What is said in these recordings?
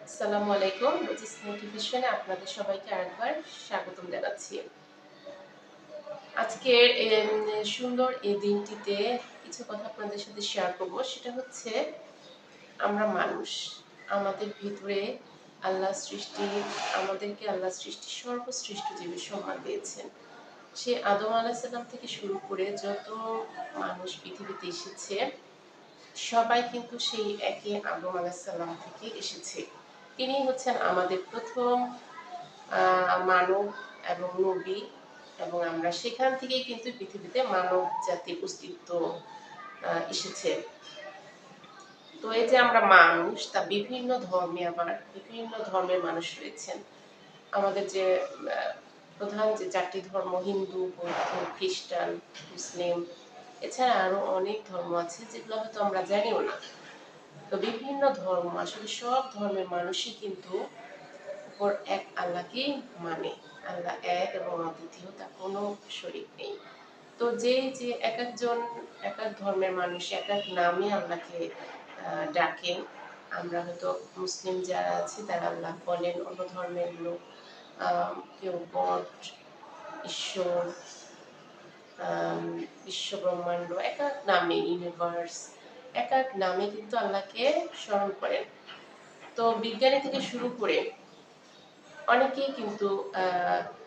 আসসালামু আলাইকুম। রোজিস মোটিভেশনে আপনাদের সবাইকে আরেকবার স্বাগতম জানাচ্ছি। আজকের সুন্দর এই দিনটিতে কিছু কথা আপনাদের সাথে শেয়ার করব। সেটা হচ্ছে আমরা মানুষ। আমাদের ভিতরে আল্লাহ সৃষ্টি আমাদেরকে আল্লাহ সৃষ্টি সর্বশ্রেষ্ঠ জীবের সম্মান দিয়েছেন। সে আদম আলাইহিস সালাম থেকে শুরু করে যত মানুষ পৃথিবীতে এসেছে সবাই কিন্তু সেই একই আদম আলাইহিস সালাম থেকে এসেছে। তিনি হচ্ছেন আমাদের প্রথম মানব এবং নবী এবং আমরা সেখান থেকেই কিন্তু পৃথিবীতে মানব জাতির অস্তিত্ব এসেছে। তো এই যে আমরা মানুষ তা বিভিন্ন ধর্মে আবার বিভিন্ন ধর্মের মানুষ রয়েছেন। আমাদের যে প্রধান যে ৪টি ধর্ম হিন্দু, বৌদ্ধ, খ্রিস্টান, মুসলিম এছাড়া আরো অনেক ধর্ম আছে যেগুলো হয়তো আমরা জানিও না। তো বিভিন্ন ধর্ম আসলে সব ধর্মের মানুষই কিন্তু উপর এক আল্লাহকেই মানে। আল্লাহ এক এবং অদ্বিতীয়, তার কোনো শরীক নেই। তো যে এক একজন এক এক ধর্মের মানুষ এক এক নামে আল্লাহকে ডাকেন। আমরা হয়তো মুসলিম যারা আছি তারা আল্লাহ বলেন, অন্য ধর্মের লোক কেউ গড, ঈশ্বর, বিশ্ব ব্রহ্মাণ্ড এক এক নামে, ইউনিভার্স এক এক নামে কিন্তু আল্লাহকে স্মরণ করেন। তো বিজ্ঞানী থেকে শুরু করে অনেকেই কিন্তু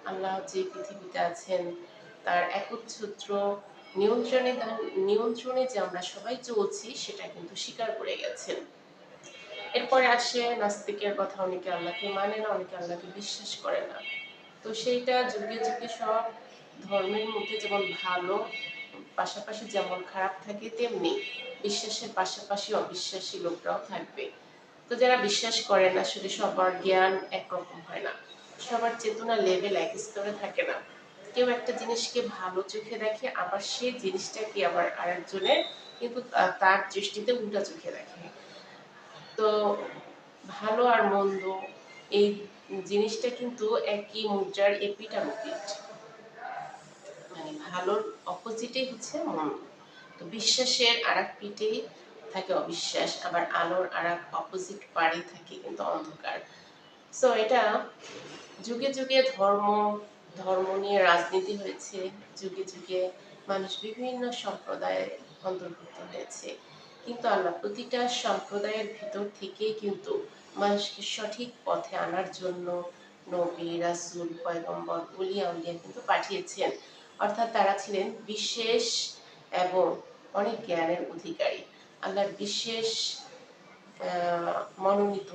আল্লাহ যে পৃথিবীতে আছেন তার একচ্ছত্র নিয়ন্ত্রণে নিয়ন্ত্রণে যে আমরা সবাই চলছি সেটা কিন্তু স্বীকার করে গেছেন। এরপরে আসে নাস্তিকের কথা, অনেকে আল্লাহকে মানে না, অনেকে আল্লাহকে বিশ্বাস করে না। তো সেইটা যুগে যুগে সব ধর্মের মধ্যে যেমন ভালো পাশাপাশি যেমন খারাপ থাকে তেমনি বিশ্বাসের পাশাপাশি অবিশ্বাসী লোকরাও থাকবে। তো যারা বিশ্বাস করেন আসলে সবার জ্ঞান একরকম হয় না, সবার চেতনা লেভেল এক স্তরে থাকে না। কেউ একটা জিনিসকে ভালো চোখে দেখে, আবার সেই জিনিসটাকে আবার আরেকজনের কিন্তু তার দৃষ্টিতে উল্টা চোখে দেখে। তো ভালো আর মন্দ এই জিনিসটা কিন্তু একই মুদ্রার এপিঠ আর ওপিঠ। মানে ভালোর অপোজিটে হচ্ছে মন্দ। তো বিশ্বাসের আরেক পিঠেই থাকে অবিশ্বাস, আবার আলোর আরেক অপোজিট পাড়ে থাকে কিন্তু অন্ধকার। সো এটা যুগে যুগে ধর্ম নিয়ে রাজনীতি হয়েছে, যুগে যুগে মানুষ বিভিন্ন সম্প্রদায়ে অন্তর্ভুক্ত হয়েছে, কিন্তু আল্লাহ প্রতিটা সম্প্রদায়ের ভিতর থেকেই কিন্তু মানুষকে সঠিক পথে আনার জন্য নবী, রাসূল, পয়গম্বর, ওলি আউলিয়া কিন্তু পাঠিয়েছেন। অর্থাৎ তারা ছিলেন বিশেষ এবং অনেক জ্ঞানের অধিকারী, আল্লাহর বিশেষ মনোনীত,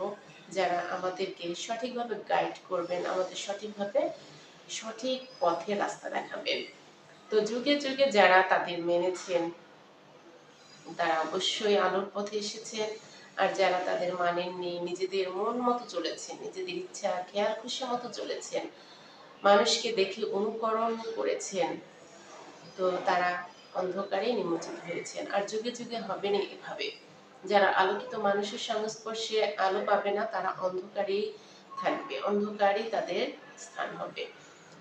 যারা আমাদেরকে সঠিকভাবে গাইড করবেন, আমাদের সঠিকভাবে সঠিক পথে রাস্তা দেখাবেন। তো যুগে যুগে যারা তাদের মেনেছেন তারা অবশ্যই আলোর পথে এসেছেন, আর যারা তাদের মানেননি, নিজেদের মন মতো চলেছেন, নিজেদের ইচ্ছা খেয়াল খুশি মতো চলেছেন, মানুষকে দেখে অনুকরণ করেছেন, তো তারা অন্ধকারে নিমজ্জিত হয়েছেন। আর যুগে যুগে হবে না এভাবে। যারা আলোকিত মানুষের সংস্পর্শে আলো পাবে না তারা অন্ধকারেই থাকবে, অন্ধকারেই তাদের স্থান হবে।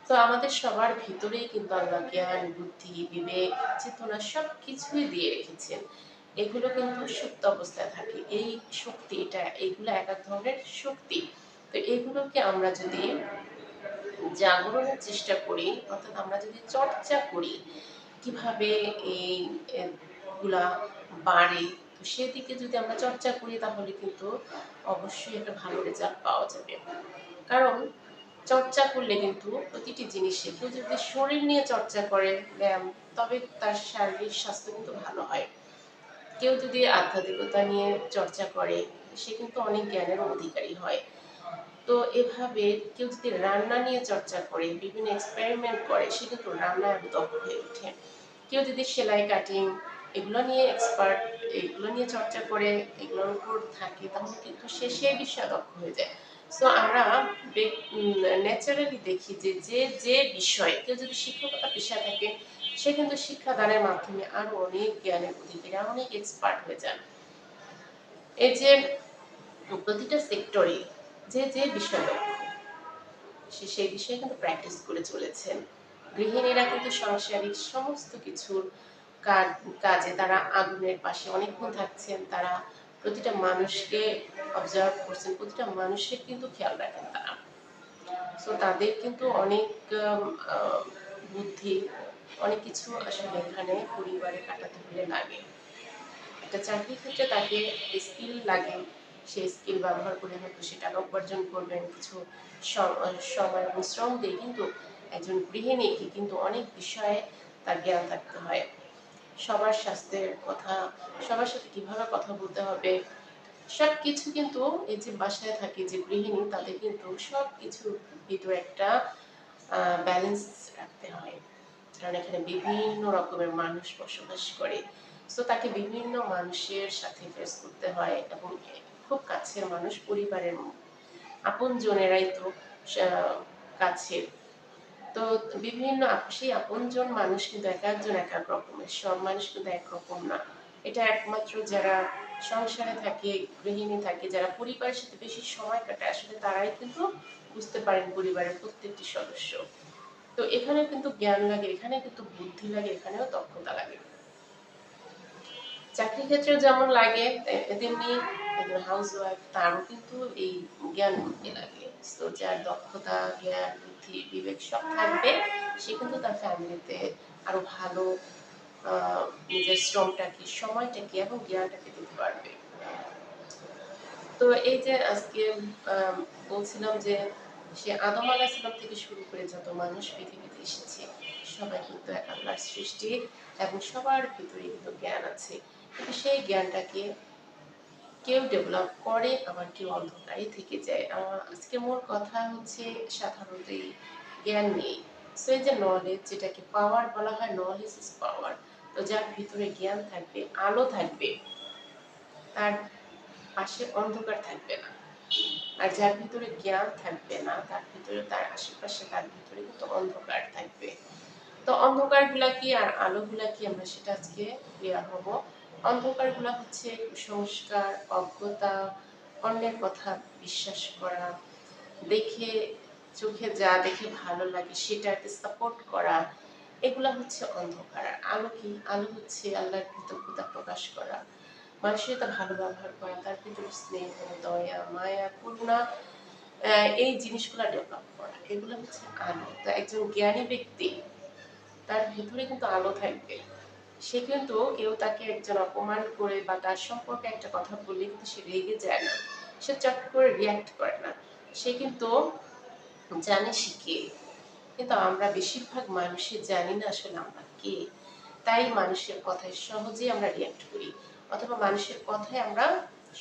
তো আমাদের সবার ভিতরেই কিন্তু আল্লাহ জ্ঞান, বুদ্ধি, বিবেক, চেতনা সবকিছুই দিয়ে রেখেছেন। এগুলো কিন্তু সুপ্ত অবস্থায় থাকে। এই শক্তি, এগুলো এক এক ধরনের শক্তি। তো এগুলোকে আমরা যদি জাগরণের চেষ্টা করি, অর্থাৎ আমরা যদি চর্চা করি কিভাবে এই গুলা বাড়ে, তো সেদিকে যদি আমরা চর্চা করি তাহলে কিন্তু অবশ্যই একটা ভালো রেজাল্ট পাওয়া যাবে। কারণ চর্চা করলে কিন্তু প্রতিটি জিনিসে, কেউ যদি শরীর নিয়ে চর্চা করে ব্যায়াম, তবে তার শারীরিক স্বাস্থ্য কিন্তু ভালো হয়। কেউ যদি আধ্যাত্মিকতা নিয়ে চর্চা করে সে কিন্তু অনেক জ্ঞানের অধিকারী হয়। তো এভাবে কেউ যদি রান্না নিয়ে চর্চা করে, বিভিন্ন এক্সপেরিমেন্ট করে, সে কিন্তু রান্নায় দক্ষ হয়ে ওঠে। কেউ যদি সেলাই কাটিং এগুলো নিয়ে এক্সপার্ট, এগুলো নিয়ে চর্চা করে, এগুলোর উপর থাকে, তাহলে কিন্তু সে সেই বিষয়ে দক্ষ হয়ে যায়। সো আমরা ন্যাচারালি দেখি যে যে যে বিষয়ে কেউ যদি শিক্ষকতা পেশায় থাকে সে কিন্তু শিক্ষাদানের মাধ্যমে আরো অনেক জ্ঞানের অধিকারী, অনেক এক্সপার্ট হয়ে যান। এই যে প্রতিটা সেক্টরে যে যে বিষয় দক্ষ সে সেই বিষয়ে কিন্তু প্র্যাকটিস করে চলেছেন। গৃহিণীরা কিন্তু সাংসারিক সমস্ত কিছুর কাজে তারা আগুনের পাশে অনেকক্ষণ থাকছেন, তারা প্রতিটা মানুষকে অবজার্ভ করছেন, প্রতিটা মানুষের কিন্তু খেয়াল রাখেন তারা। সো তাদের কিন্তু অনেক আম, আহ, বুদ্ধি, অনেক কিছু আসলে এখানে পরিবারে কাটাতে হলে লাগে। একটা চাকরির ক্ষেত্রে তাকে স্কিল লাগে, সেই স্কিল ব্যবহার করে হয়তো সে টাকা উপার্জন করবেন, কিছু সময় এবং শ্রম দিয়ে। কিন্তু একজন গৃহিণীকে কিন্তু অনেক বিষয়ে তার জ্ঞান থাকতে হয়। সবার স্বাস্থ্যের কথা, সবার সাথে কিভাবে কথা বলতে হবে, সবকিছু কিন্তু এই যে বাসায় থাকে যে গৃহিণী, তাদের কিন্তু সবকিছুর ভিতরে একটা ব্যালেন্স রাখতে হয়। কারণ এখানে বিভিন্ন রকমের মানুষ বসবাস করে। সো তাকে বিভিন্ন মানুষের সাথে ফেস করতে হয়, এবং খুব কাছের মানুষ, পরিবারের আপনজনেরাই তো কাছের। তো বিভিন্ন সেই আপনজন মানুষ কিন্তু এক একজন এক এক রকমের, সব মানুষ কিন্তু একরকম না। এটা একমাত্র যারা সংসারে থাকে, গৃহিণী থাকে, যারা পরিবারের সাথে বেশি সময় কাটায়, আসলে তারাই কিন্তু বুঝতে পারেন পরিবারের প্রত্যেকটি সদস্য। তো এখানে কিন্তু জ্ঞান লাগে, এখানে কিন্তু বুদ্ধি লাগে, এখানেও দক্ষতা লাগে। চাকরি ক্ষেত্রে যেমন লাগে তেমনি একজন হাউস ওয়াইফ তারও কিন্তু এই জ্ঞান বুদ্ধি লাগে। তো যার দক্ষতা, জ্ঞান, বুদ্ধি, বিবেক সব থাকবে, সে কিন্তু তার ফ্যামিলিতে আরো ভালো নিজের শ্রমটাকে, সময়টাকে এবং জ্ঞানটাকে দিতে পারবে। তো এই যে আজকে আম, বলছিলাম যে সে আদম আলাহিস সালাম থেকে শুরু করে যত মানুষ পৃথিবীতে এসেছে, সবাই কিন্তু এক আল্লাহর সৃষ্টি, এবং সবার ভিতরে কিন্তু জ্ঞান আছে। কিন্তু সেই জ্ঞানটাকে কেউ ডেভেলপ করে, আবার কেউ অন্ধকারে থেকে যায়। আজকে মূল কথা হচ্ছে সাধারণত এই জ্ঞান নেই। সো এই যে নলেজ, যেটাকে পাওয়ার বলা হয়, নলেজ ইজ পাওয়ার। তো যার ভিতরে জ্ঞান থাকবে, আলো থাকবে, তার পাশে অন্ধকার থাকবে না। আর যার ভিতরে জ্ঞান থাকবে না, তার ভিতরে, তার আশেপাশে, তার ভিতরে কিন্তু অন্ধকার থাকবে। তো অন্ধকার গুলা কি আর আলো গুলা কি, আমরা সেটা আজকে ক্লিয়ার হব। অন্ধকার গুলা হচ্ছে কুসংস্কার, অজ্ঞতা, অন্যের কথা বিশ্বাস করা, দেখে, চোখে যা দেখে ভালো লাগে সেটাকে সাপোর্ট করা, এগুলা হচ্ছে অন্ধকার। আর আলো কি? আলো হচ্ছে আল্লাহর কৃতজ্ঞতা প্রকাশ করা, মানুষের সাথে ভালো ব্যবহার করা, তার ভিতরে স্নেহ, দয়া, মায়া, করুণা, এই জিনিসগুলো ডেভেলপ করা, এগুলো হচ্ছে আলো। তো একজন জ্ঞানী ব্যক্তি, তার ভেতরে কিন্তু আলো থাকবে। সে কিন্তু, কেউ তাকে একজন অপমান করে বা তার সম্পর্কে একটা কথা বললে কিন্তু সে রেগে যায় না, সে চট করে রিয়াক্ট করে না, সে কিন্তু জানে সে কে। কিন্তু আমরা বেশিরভাগ মানুষই জানি না আসলে আমরা কে। তাই মানুষের কথায় সহজেই আমরা রিয়াক্ট করি, অথবা মানুষের কথায় আমরা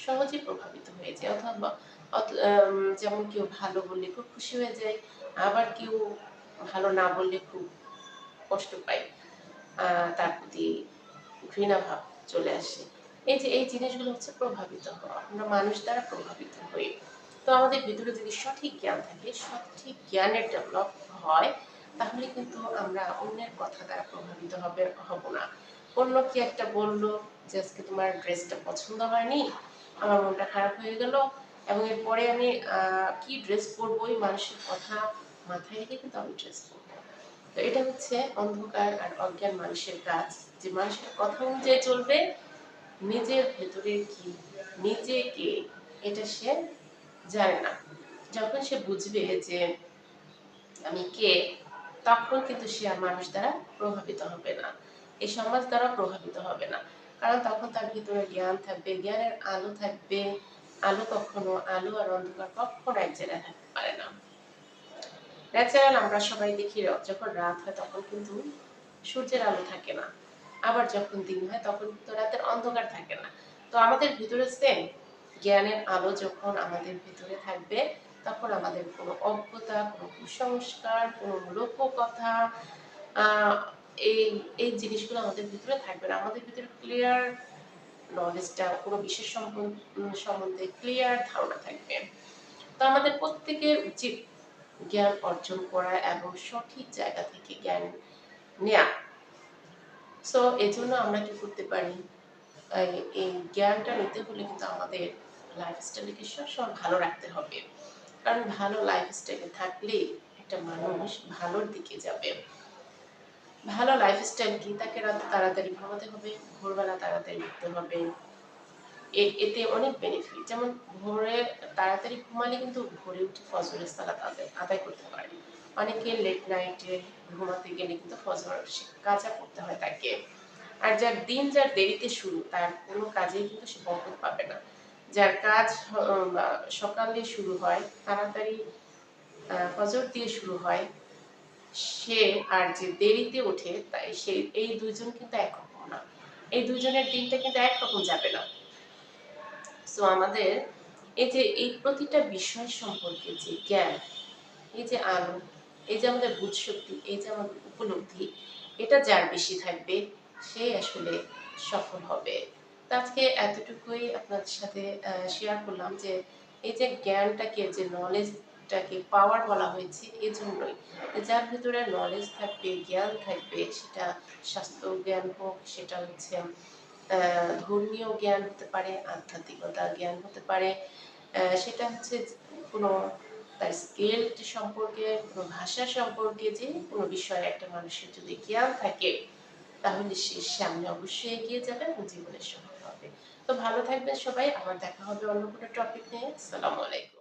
সহজেই প্রভাবিত হয়ে যাই। অথবা যেমন কেউ ভালো বললে খুব খুশি হয়ে যায়, আবার কেউ ভালো না বললে খুব কষ্ট পাই, তার প্রতি ঘৃণা ভাব চলে আসে। এই যে এই জিনিসগুলো হচ্ছে প্রভাবিত হওয়া, আমরা মানুষ দ্বারা প্রভাবিত হই। তো আমাদের ভিতরে যদি সঠিক জ্ঞান থাকে, সঠিক জ্ঞানের ডেভেলপ হয়, তাহলে কিন্তু আমরা অন্যের কথা দ্বারা প্রভাবিত হব না। অন্য কি একটা বললো যে আজকে তোমার ড্রেসটা পছন্দ হয়নি, আমার মনটা খারাপ হয়ে গেল, এবং এরপরে আমি কি ড্রেস পরবো, ওই মানুষের কথা মাথায় রেখে কিন্তু আমি ড্রেস পরবো। তো এটা হচ্ছে অন্ধকার আর অজ্ঞান মানুষের কাজ, যে মানুষের কথা অনুযায়ী চলবে, নিজের ভেতরে কি, নিজে কে, এটা সে জানে না। যখন সে বুঝবে যে আমি কে, তখন কিন্তু সে আর মানুষ দ্বারা প্রভাবিত হবে না, এই সমাজ দ্বারা প্রভাবিত হবে না। কারণ তখন তার ভিতরে জ্ঞান থাকবে, জ্ঞানের আলো থাকবে। আলো কখনো, আলো আর অন্ধকার কখনো এক জায়গায় থাকতে পারে না। ন্যাচারাল আমরা সবাই দেখি, যখন রাত হয় তখন কিন্তু সূর্যের আলো থাকে না, আবার যখন দিন হয় তখন কিন্তু রাতের অন্ধকার থাকে না। তো আমাদের ভিতরে সেম, জ্ঞানের আলো যখন আমাদের ভিতরে থাকবে, তখন আমাদের কোনো অজ্ঞতা, কোনো কুসংস্কার, কোনো লোককথা, আহ এই এই জিনিসগুলো আমাদের ভিতরে থাকবে না। আমাদের ভিতরে ক্লিয়ার নলেজটা, কোনো বিশেষ সম্বন্ধে ক্লিয়ার ধারণা থাকবে। তো আমাদের প্রত্যেকের উচিত জ্ঞান অর্জন করা এবং সঠিক জায়গা থেকে জ্ঞান নেয়া। সো এজন্য আমরা কি করতে পারি, এই জ্ঞানটা নিতে হলে কিন্তু আমাদের লাইফস্টাইলকে সবসময় ভালো রাখতে হবে। কারণ ভালো লাইফস্টাইলে থাকলেই একটা মানুষ ভালোর দিকে যাবে। ভালো লাইফস্টাইল কি, তাকে রাতে তাড়াতাড়ি ঘুমাতে হবে, ভোরবেলা তাড়াতাড়ি উঠতে হবে, এতে অনেক বেনিফিট। যেমন ভোরে তাড়াতাড়ি ঘুমালে কিন্তু ভোরে উঠে ফজরের সালাত আদায় করতে পারে। অনেকে লেট নাইটে ঘুমাতে গেলে কিন্তু ফজর কাজা করতে হয় তাকে। আর যার দেরিতে শুরু তার কোনো কাজেই কিন্তু সে বরকত পাবে না। যার কাজ সকালে শুরু হয়, তাড়াতাড়ি ফজর দিয়ে শুরু হয়, সে আর যে দেরিতে ওঠে তাই সে এই দুইজন কিন্তু একরকম না। এই দুইজনের দিনটা কিন্তু একরকম যাবে না। সো আমাদের এই প্রতিটা বিষয় সম্পর্কে যে জ্ঞান, এই যে আলো, এই যে আমাদের বুঝশক্তি, এই যে আমাদের উপলব্ধি, এটা যার বেশি থাকবে সে আসলে সফল হবে। তো আজকে এতটুকুই আপনাদের সাথে শেয়ার করলাম যে এই যে জ্ঞানটাকে, যে নলেজটাকে পাওয়ার বলা হয়েছে এজন্যই, যার ভিতরে নলেজ থাকবে, জ্ঞান থাকবে, সেটা স্বাস্থ্য জ্ঞান হোক, সেটা হচ্ছে ধর্মীয় জ্ঞান হতে পারে, আধ্যাত্মিকতা জ্ঞান হতে পারে, সেটা হচ্ছে কোনো তার স্কেল সম্পর্কে, কোনো ভাষা সম্পর্কে, যে কোনো বিষয়ে একটা মানুষের যদি জ্ঞান থাকে তাহলে সে সামনে অবশ্যই এগিয়ে যাবে এবং জীবনে সফল হবে। তো ভালো থাকবেন সবাই। আবার দেখা হবে অন্য কোনো টপিক নিয়ে। আসসালামু আলাইকুম।